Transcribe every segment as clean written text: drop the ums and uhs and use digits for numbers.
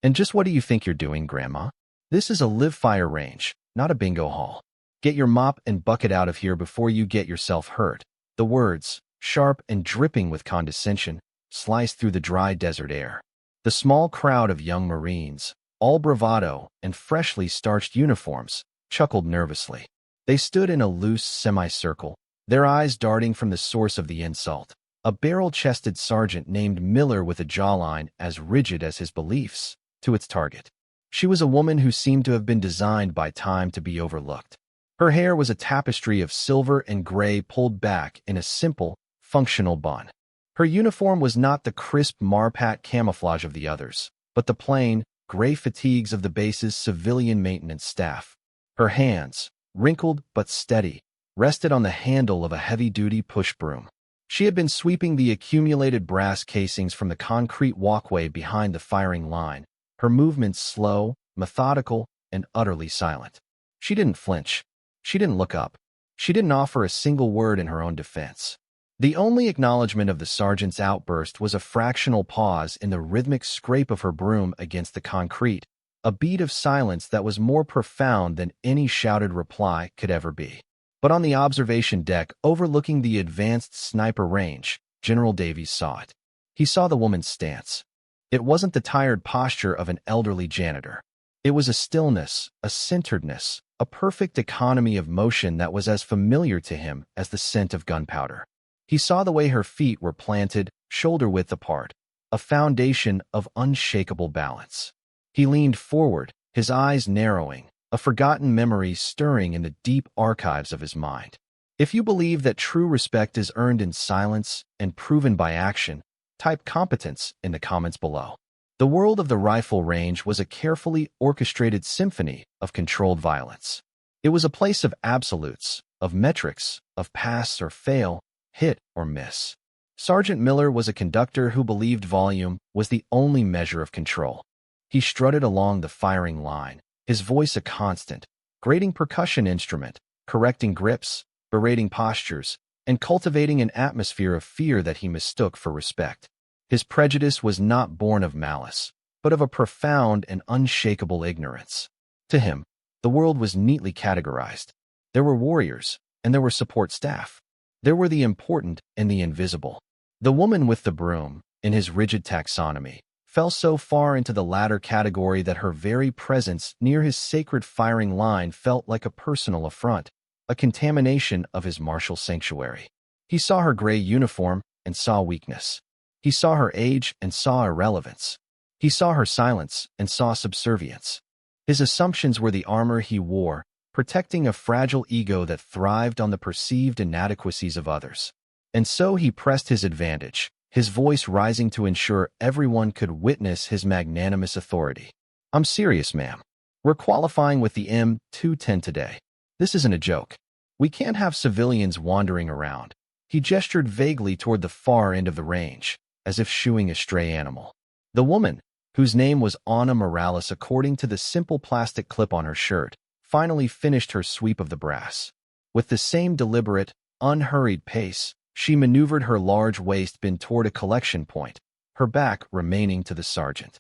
And just what do you think you're doing, Grandma? This is a live fire range, not a bingo hall. Get your mop and bucket out of here before you get yourself hurt. The words, sharp and dripping with condescension, sliced through the dry desert air. The small crowd of young Marines, all bravado and freshly starched uniforms, chuckled nervously. They stood in a loose semicircle, their eyes darting from the source of the insult. A barrel-chested sergeant named Miller with a jawline as rigid as his beliefs, to its target. She was a woman who seemed to have been designed by time to be overlooked. Her hair was a tapestry of silver and gray pulled back in a simple, functional bun. Her uniform was not the crisp Marpat camouflage of the others, but the plain, gray fatigues of the base's civilian maintenance staff. Her hands, wrinkled but steady, rested on the handle of a heavy-duty push broom. She had been sweeping the accumulated brass casings from the concrete walkway behind the firing line, her movements slow, methodical, and utterly silent. She didn't flinch. She didn't look up. She didn't offer a single word in her own defense. The only acknowledgement of the sergeant's outburst was a fractional pause in the rhythmic scrape of her broom against the concrete, a beat of silence that was more profound than any shouted reply could ever be. But on the observation deck overlooking the advanced sniper range, General Davies saw it. He saw the woman's stance. It wasn't the tired posture of an elderly janitor. It was a stillness, a centeredness, a perfect economy of motion that was as familiar to him as the scent of gunpowder. He saw the way her feet were planted, shoulder-width apart, a foundation of unshakable balance. He leaned forward, his eyes narrowing, a forgotten memory stirring in the deep archives of his mind. If you believe that true respect is earned in silence and proven by action, type competence in the comments below. The world of the rifle range was a carefully orchestrated symphony of controlled violence. It was a place of absolutes, of metrics, of pass or fail, hit or miss. Sergeant Miller was a conductor who believed volume was the only measure of control. He strutted along the firing line, his voice a constant, grating percussion instrument, correcting grips, berating postures, and cultivating an atmosphere of fear that he mistook for respect. His prejudice was not born of malice, but of a profound and unshakable ignorance. To him, the world was neatly categorized. There were warriors, and there were support staff. There were the important and the invisible. The woman with the broom, in his rigid taxonomy, fell so far into the latter category that her very presence near his sacred firing line felt like a personal affront, a contamination of his martial sanctuary. He saw her gray uniform and saw weakness. He saw her age and saw irrelevance. He saw her silence and saw subservience. His assumptions were the armor he wore, protecting a fragile ego that thrived on the perceived inadequacies of others. And so he pressed his advantage, his voice rising to ensure everyone could witness his magnanimous authority. "I'm serious, ma'am. We're qualifying with the M210 today. This isn't a joke. We can't have civilians wandering around." He gestured vaguely toward the far end of the range, as if shooing a stray animal. The woman, whose name was Anna Morales according to the simple plastic clip on her shirt, finally finished her sweep of the brass. With the same deliberate, unhurried pace, she maneuvered her large waist bin toward a collection point, her back remaining to the sergeant.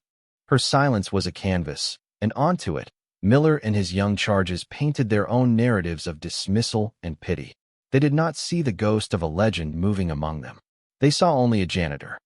Her silence was a canvas, and onto it, Miller and his young charges painted their own narratives of dismissal and pity. They did not see the ghost of a legend moving among them. They saw only a janitor.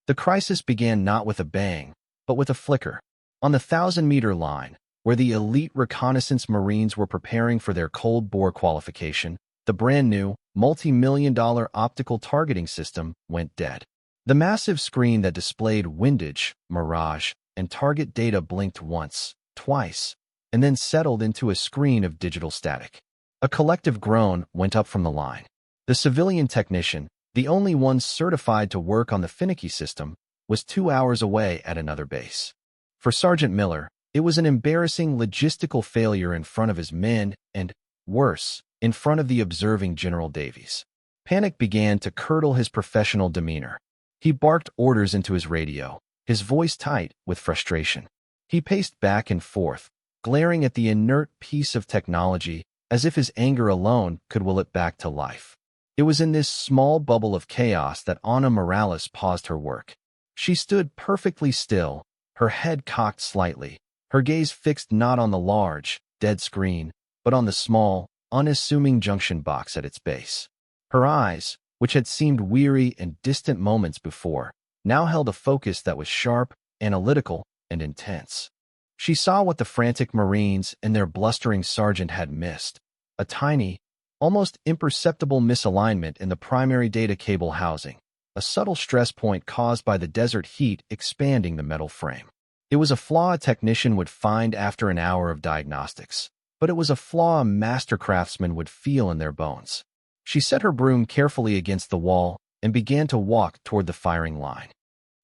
The crisis began not with a bang, but with a flicker. On the 1,000-meter line, where the elite reconnaissance Marines were preparing for their cold bore qualification, the brand-new, multi-million-dollar optical targeting system went dead. The massive screen that displayed windage, mirage, and target data blinked once, twice, and then settled into a screen of digital static. A collective groan went up from the line. The civilian technician, the only one certified to work on the finicky system, was 2 hours away at another base. For Sergeant Miller, it was an embarrassing logistical failure in front of his men and, worse, in front of the observing General Davies. Panic began to curdle his professional demeanor. He barked orders into his radio, his voice tight with frustration. He paced back and forth, glaring at the inert piece of technology as if his anger alone could will it back to life. It was in this small bubble of chaos that Anna Morales paused her work. She stood perfectly still, her head cocked slightly, her gaze fixed not on the large, dead screen, but on the small, unassuming junction box at its base. Her eyes, which had seemed weary and distant moments before, now held a focus that was sharp, analytical, and intense. She saw what the frantic Marines and their blustering sergeant had missed: a tiny, almost imperceptible misalignment in the primary data cable housing, a subtle stress point caused by the desert heat expanding the metal frame. It was a flaw a technician would find after an hour of diagnostics, but it was a flaw a master craftsman would feel in their bones. She set her broom carefully against the wall and began to walk toward the firing line.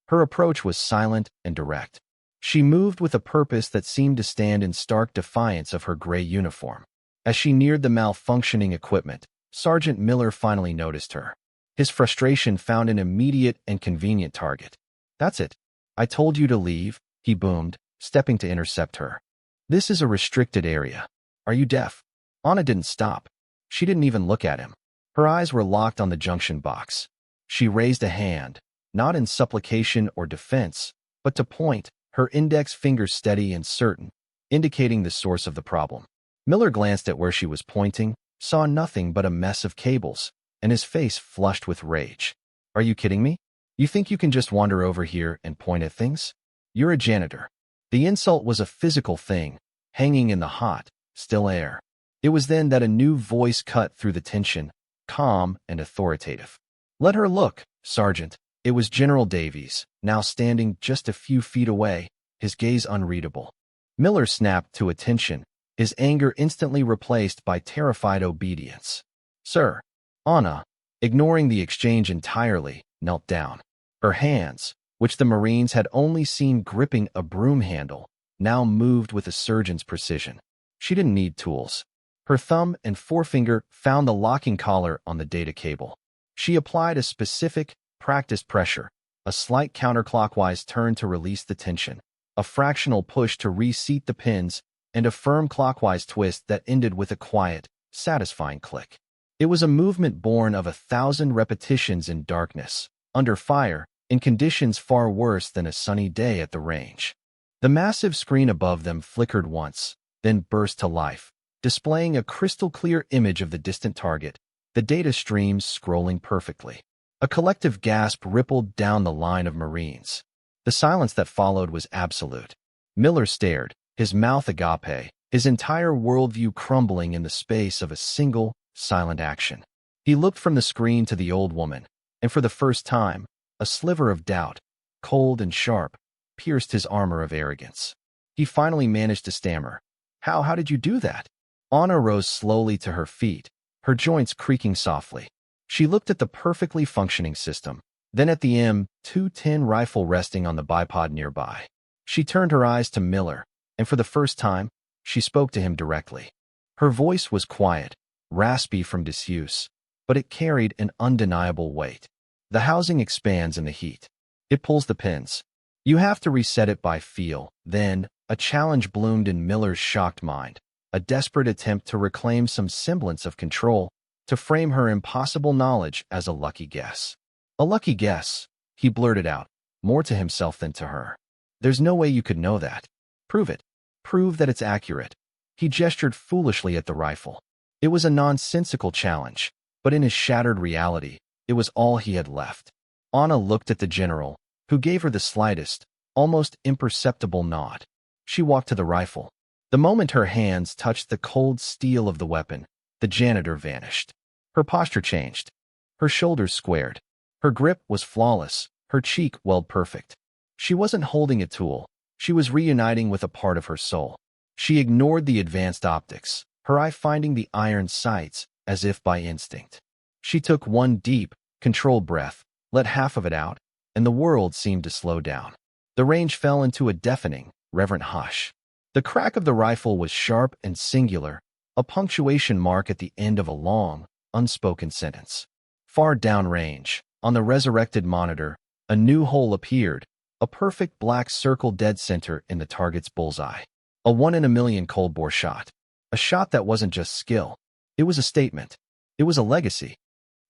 Her approach was silent and direct. She moved with a purpose that seemed to stand in stark defiance of her gray uniform. As she neared the malfunctioning equipment, Sergeant Miller finally noticed her. His frustration found an immediate and convenient target. "That's it. I told you to leave," he boomed, stepping to intercept her. "This is a restricted area. Are you deaf?" Anna didn't stop. She didn't even look at him. Her eyes were locked on the junction box. She raised a hand, not in supplication or defense, but to point, her index finger steady and certain, indicating the source of the problem. Miller glanced at where she was pointing, saw nothing but a mess of cables, and his face flushed with rage. "Are you kidding me? You think you can just wander over here and point at things? You're a janitor." The insult was a physical thing, hanging in the hot, still air. It was then that a new voice cut through the tension, calm and authoritative. "Let her look, Sergeant." It was General Davies, now standing just a few feet away, his gaze unreadable. Miller snapped to attention, his anger instantly replaced by terrified obedience. "Sir." Anna, ignoring the exchange entirely, knelt down. Her hands, which the Marines had only seen gripping a broom handle, now moved with a surgeon's precision. She didn't need tools. Her thumb and forefinger found the locking collar on the data cable. She applied a specific, practiced pressure, a slight counterclockwise turn to release the tension, a fractional push to reseat the pins, and a firm clockwise twist that ended with a quiet, satisfying click. It was a movement born of 1,000 repetitions in darkness, under fire, in conditions far worse than a sunny day at the range. The massive screen above them flickered once, then burst to life, displaying a crystal-clear image of the distant target, the data streams scrolling perfectly. A collective gasp rippled down the line of Marines. The silence that followed was absolute. Miller stared, his mouth agape, his entire worldview crumbling in the space of a single, silent action. He looked from the screen to the old woman, and for the first time, a sliver of doubt, cold and sharp, pierced his armor of arrogance. He finally managed to stammer, How did you do that?" Anna rose slowly to her feet, her joints creaking softly. She looked at the perfectly functioning system, then at the M210 rifle resting on the bipod nearby. She turned her eyes to Miller, and for the first time, she spoke to him directly. Her voice was quiet, raspy from disuse, but it carried an undeniable weight. "The housing expands in the heat. It pulls the pins. You have to reset it by feel." Then, a challenge bloomed in Miller's shocked mind, a desperate attempt to reclaim some semblance of control, to frame her impossible knowledge as a lucky guess. "A lucky guess," he blurted out, more to himself than to her. "There's no way you could know that. Prove it. Prove that it's accurate." He gestured foolishly at the rifle. It was a nonsensical challenge, but in his shattered reality, it was all he had left. Anna looked at the general, who gave her the slightest, almost imperceptible nod. She walked to the rifle. The moment her hands touched the cold steel of the weapon, the janitor vanished. Her posture changed. Her shoulders squared. Her grip was flawless, her cheek weld perfect. She wasn't holding a tool. She was reuniting with a part of her soul. She ignored the advanced optics, her eye finding the iron sights as if by instinct. She took one deep, controlled breath, let half of it out, and the world seemed to slow down. The range fell into a deafening, reverent hush. The crack of the rifle was sharp and singular, a punctuation mark at the end of a long, unspoken sentence. Far downrange, on the resurrected monitor, a new hole appeared, a perfect black circle dead center in the target's bullseye. A 1 in a million cold-bore shot. A shot that wasn't just skill. It was a statement. It was a legacy.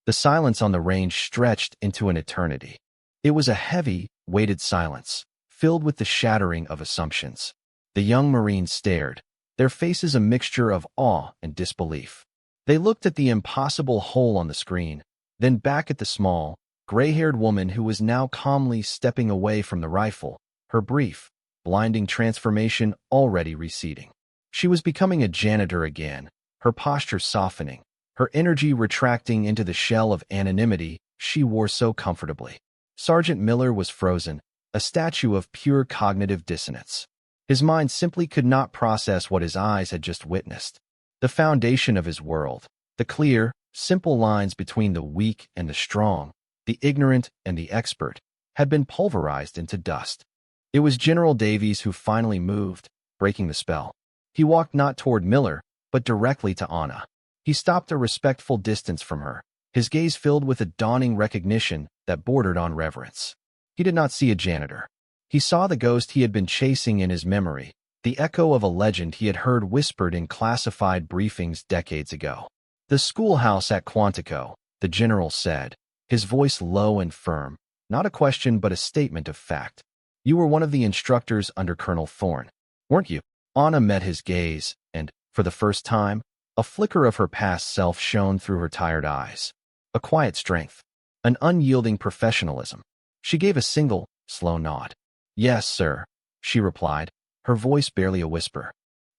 The silence on the range stretched into an eternity. It was a heavy, weighted silence, filled with the shattering of assumptions. The young Marines stared, their faces a mixture of awe and disbelief. They looked at the impossible hole on the screen, then back at the small, gray-haired woman who was now calmly stepping away from the rifle, her brief, blinding transformation already receding. She was becoming a janitor again, her posture softening, her energy retracting into the shell of anonymity she wore so comfortably. Sergeant Miller was frozen, a statue of pure cognitive dissonance. His mind simply could not process what his eyes had just witnessed. The foundation of his world, the clear, simple lines between the weak and the strong, the ignorant and the expert, had been pulverized into dust. It was General Davies who finally moved, breaking the spell. He walked not toward Miller, but directly to Anna. He stopped a respectful distance from her, his gaze filled with a dawning recognition that bordered on reverence. He did not see a janitor. He saw the ghost he had been chasing in his memory, the echo of a legend he had heard whispered in classified briefings decades ago. "The schoolhouse at Quantico," the general said, his voice low and firm, not a question but a statement of fact. "You were one of the instructors under Colonel Thorne, weren't you?" Anna met his gaze, and, for the first time, a flicker of her past self shone through her tired eyes. A quiet strength, an unyielding professionalism. She gave a single, slow nod. "Yes, sir," she replied, her voice barely a whisper.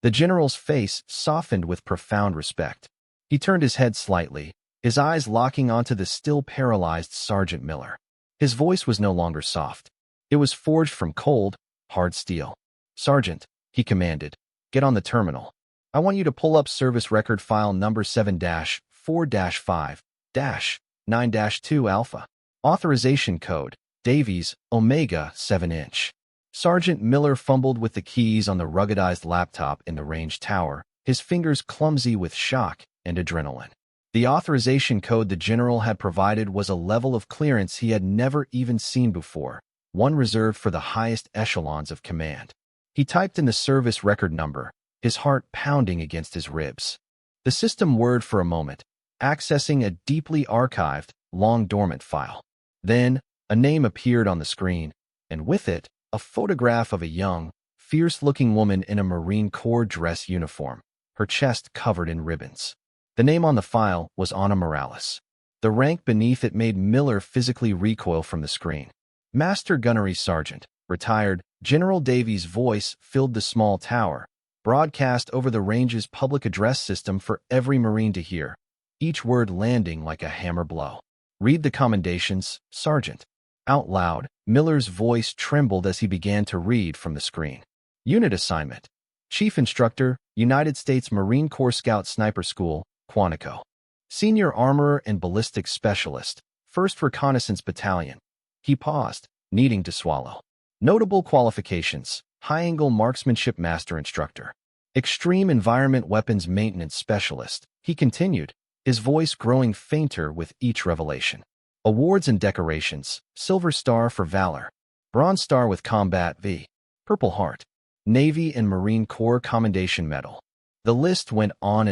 The general's face softened with profound respect. He turned his head slightly, his eyes locking onto the still paralyzed Sergeant Miller. His voice was no longer soft. It was forged from cold, hard steel. "Sergeant," he commanded, "get on the terminal. I want you to pull up service record file number 7-4-5-9-2 Alpha. Authorization code, Davies, Omega 7-inch. Sergeant Miller fumbled with the keys on the ruggedized laptop in the range tower, his fingers clumsy with shock and adrenaline. The authorization code the general had provided was a level of clearance he had never even seen before, one reserved for the highest echelons of command. He typed in the service record number, his heart pounding against his ribs. The system whirred for a moment, accessing a deeply archived, long-dormant file. Then, a name appeared on the screen, and with it, a photograph of a young, fierce-looking woman in a Marine Corps dress uniform, her chest covered in ribbons. The name on the file was Ana Morales. The rank beneath it made Miller physically recoil from the screen. Master Gunnery Sergeant, retired. General Davies' voice filled the small tower, broadcast over the range's public address system for every Marine to hear, each word landing like a hammer blow. "Read the commendations, Sergeant." Out loud, Miller's voice trembled as he began to read from the screen. "Unit assignment. Chief Instructor, United States Marine Corps Scout Sniper School, Quantico. Senior Armorer and Ballistics Specialist, 1st Reconnaissance Battalion." He paused, needing to swallow. "Notable qualifications: High-Angle Marksmanship Master Instructor. Extreme Environment Weapons Maintenance Specialist," he continued, his voice growing fainter with each revelation. "Awards and decorations: Silver Star for Valor, Bronze Star with Combat V, Purple Heart, Navy and Marine Corps Commendation Medal." The list went on,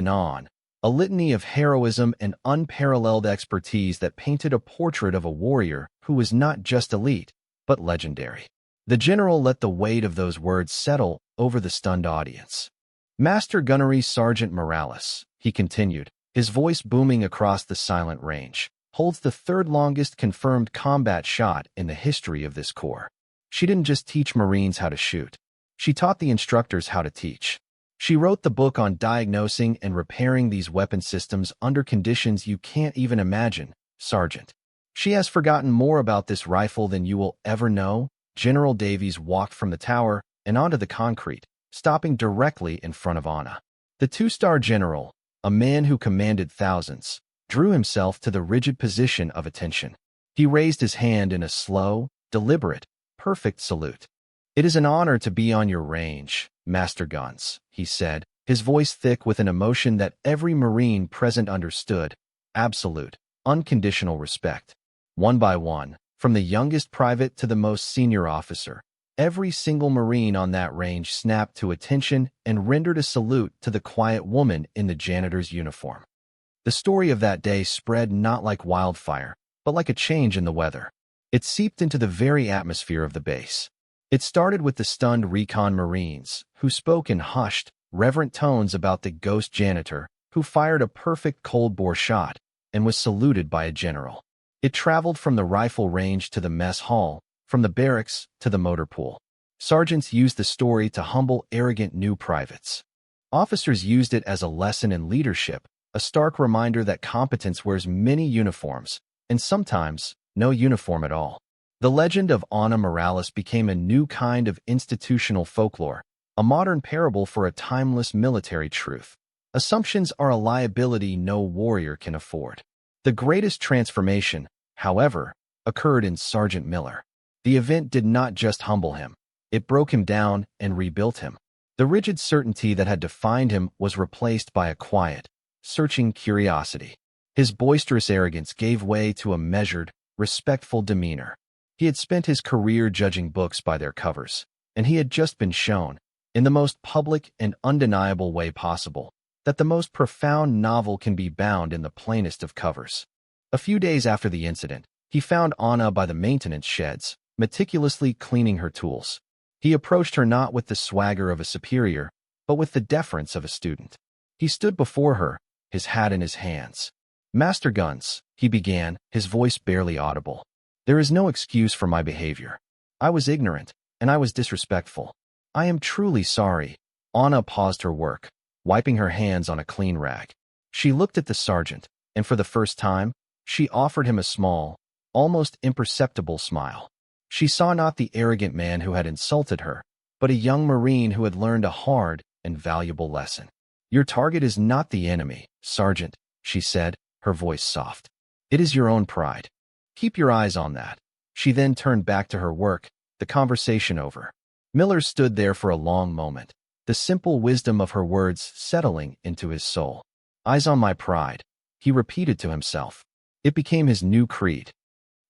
a litany of heroism and unparalleled expertise that painted a portrait of a warrior who was not just elite, but legendary. The general let the weight of those words settle over the stunned audience. "Master Gunnery Sergeant Morales," he continued, his voice booming across the silent range, "holds the third longest confirmed combat shot in the history of this corps. She didn't just teach Marines how to shoot. She taught the instructors how to teach. She wrote the book on diagnosing and repairing these weapon systems under conditions you can't even imagine, Sergeant. She has forgotten more about this rifle than you will ever know." General Davies walked from the tower and onto the concrete, stopping directly in front of Anna. The two-star general, a man who commanded thousands, drew himself to the rigid position of attention. He raised his hand in a slow, deliberate, perfect salute. "It is an honor to be on your range, Master Guns," he said, his voice thick with an emotion that every Marine present understood: absolute, unconditional respect. One by one, from the youngest private to the most senior officer, every single Marine on that range snapped to attention and rendered a salute to the quiet woman in the janitor's uniform. The story of that day spread not like wildfire, but like a change in the weather. It seeped into the very atmosphere of the base. It started with the stunned recon Marines, who spoke in hushed, reverent tones about the ghost janitor, who fired a perfect cold-bore shot and was saluted by a general. It traveled from the rifle range to the mess hall, from the barracks to the motor pool. Sergeants used the story to humble arrogant new privates. Officers used it as a lesson in leadership, a stark reminder that competence wears many uniforms, and sometimes no uniform at all. The legend of Ana Morales became a new kind of institutional folklore, a modern parable for a timeless military truth. Assumptions are a liability no warrior can afford. The greatest transformation, however, occurred in Sergeant Miller. The event did not just humble him. It broke him down and rebuilt him. The rigid certainty that had defined him was replaced by a quiet, searching curiosity. His boisterous arrogance gave way to a measured, respectful demeanor. He had spent his career judging books by their covers, and he had just been shown, in the most public and undeniable way possible, that the most profound novel can be bound in the plainest of covers. A few days after the incident, he found Ana by the maintenance sheds, meticulously cleaning her tools. He approached her not with the swagger of a superior, but with the deference of a student. He stood before her, his hat in his hands. "Master Guns," he began, his voice barely audible. "There is no excuse for my behavior. I was ignorant, and I was disrespectful. I am truly sorry." Ana paused her work, wiping her hands on a clean rag. She looked at the sergeant, and for the first time, she offered him a small, almost imperceptible smile. She saw not the arrogant man who had insulted her, but a young Marine who had learned a hard and valuable lesson. "Your target is not the enemy, Sergeant," she said, her voice soft. "It is your own pride. Keep your eyes on that." She then turned back to her work, the conversation over. Miller stood there for a long moment, the simple wisdom of her words settling into his soul. "Eyes on my pride," he repeated to himself. It became his new creed.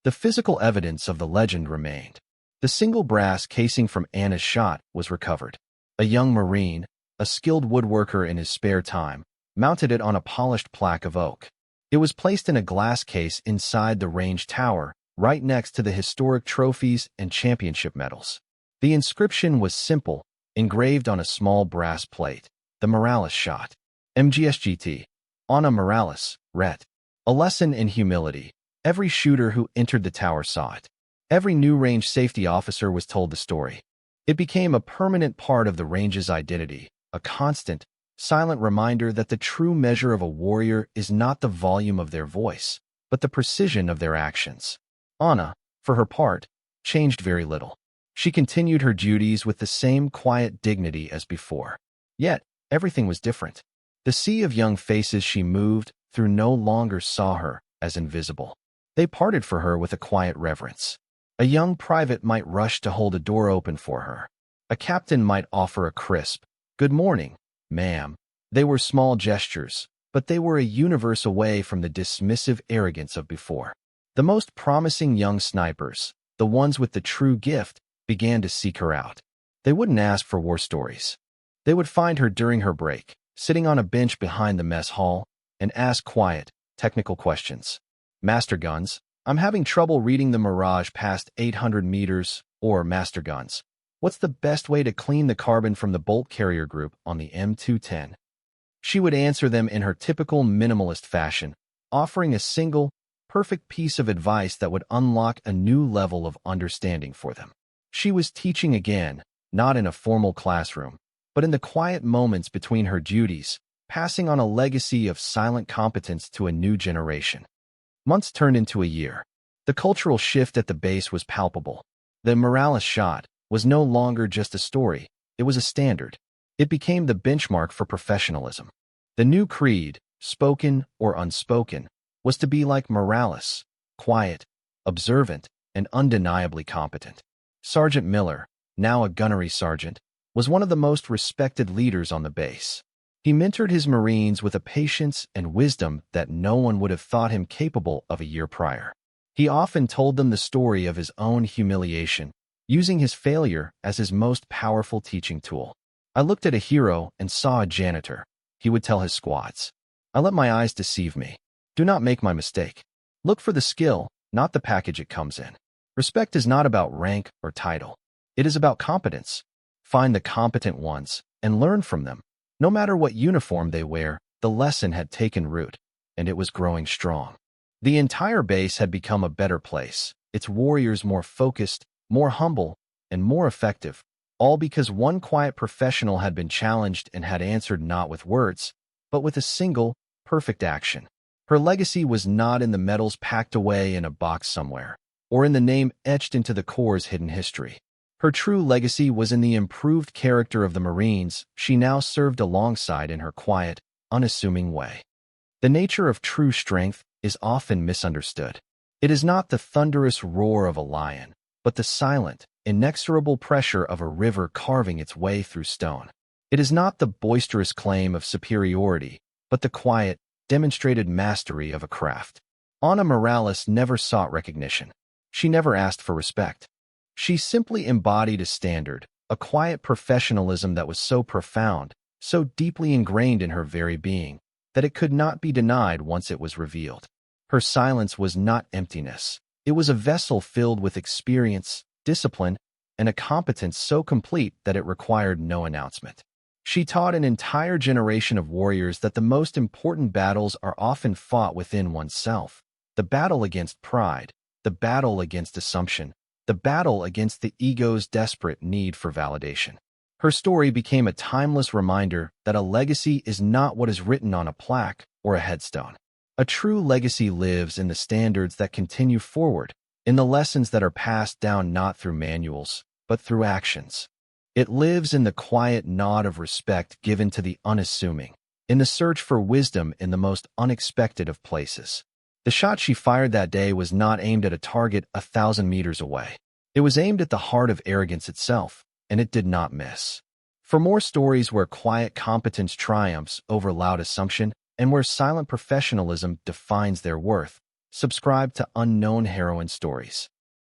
The physical evidence of the legend remained. The single brass casing from Anna's shot was recovered. A young Marine, a skilled woodworker in his spare time, mounted it on a polished plaque of oak. It was placed in a glass case inside the range tower, right next to the historic trophies and championship medals. The inscription was simple, engraved on a small brass plate: "The Morales Shot. MGSGT. Ana Morales, Ret." A lesson in humility. Every shooter who entered the tower saw it. Every new range safety officer was told the story. It became a permanent part of the range's identity, a constant, silent reminder that the true measure of a warrior is not the volume of their voice, but the precision of their actions. Ana, for her part, changed very little. She continued her duties with the same quiet dignity as before. Yet, everything was different. The sea of young faces she moved through no longer saw her as invisible. They parted for her with a quiet reverence. A young private might rush to hold a door open for her. A captain might offer a crisp, "Good morning, ma'am." They were small gestures, but they were a universe away from the dismissive arrogance of before. The most promising young snipers, the ones with the true gift, began to seek her out. They wouldn't ask for war stories. They would find her during her break, sitting on a bench behind the mess hall, and ask quiet, technical questions. "Master Guns, I'm having trouble reading the Mirage past 800 meters," or "Master Guns, what's the best way to clean the carbon from the bolt carrier group on the M210? She would answer them in her typical minimalist fashion, offering a single, perfect piece of advice that would unlock a new level of understanding for them. She was teaching again, not in a formal classroom, but in the quiet moments between her duties, passing on a legacy of silent competence to a new generation. Months turned into a year. The cultural shift at the base was palpable. The Morales Shot was no longer just a story, it was a standard. It became the benchmark for professionalism. The new creed, spoken or unspoken, was to be like Morales: quiet, observant, and undeniably competent. Sergeant Miller, now a gunnery sergeant, was one of the most respected leaders on the base. He mentored his Marines with a patience and wisdom that no one would have thought him capable of a year prior. He often told them the story of his own humiliation, using his failure as his most powerful teaching tool. "I looked at a hero and saw a janitor," he would tell his squads. "I let my eyes deceive me. Do not make my mistake. Look for the skill, not the package it comes in. Respect is not about rank or title. It is about competence. Find the competent ones and learn from them. No matter what uniform they wear, the lesson had taken root, and it was growing strong. The entire base had become a better place, its warriors more focused, more humble, and more effective, all because one quiet professional had been challenged and had answered not with words, but with a single, perfect action. Her legacy was not in the medals packed away in a box somewhere, or in the name etched into the Corps' hidden history. Her true legacy was in the improved character of the Marines she now served alongside in her quiet, unassuming way. The nature of true strength is often misunderstood. It is not the thunderous roar of a lion, but the silent, inexorable pressure of a river carving its way through stone. It is not the boisterous claim of superiority, but the quiet, demonstrated mastery of a craft. Ana Morales never sought recognition. She never asked for respect. She simply embodied a standard, a quiet professionalism that was so profound, so deeply ingrained in her very being, that it could not be denied once it was revealed. Her silence was not emptiness. It was a vessel filled with experience, discipline, and a competence so complete that it required no announcement. She taught an entire generation of warriors that the most important battles are often fought within oneself. The battle against pride, the battle against assumption, the battle against the ego's desperate need for validation. Her story became a timeless reminder that a legacy is not what is written on a plaque or a headstone. A true legacy lives in the standards that continue forward, in the lessons that are passed down not through manuals, but through actions. It lives in the quiet nod of respect given to the unassuming, in the search for wisdom in the most unexpected of places. The shot she fired that day was not aimed at a target 1,000 meters away. It was aimed at the heart of arrogance itself, and it did not miss. For more stories where quiet competence triumphs over loud assumption and where silent professionalism defines their worth, subscribe to Unknown Heroine Stories.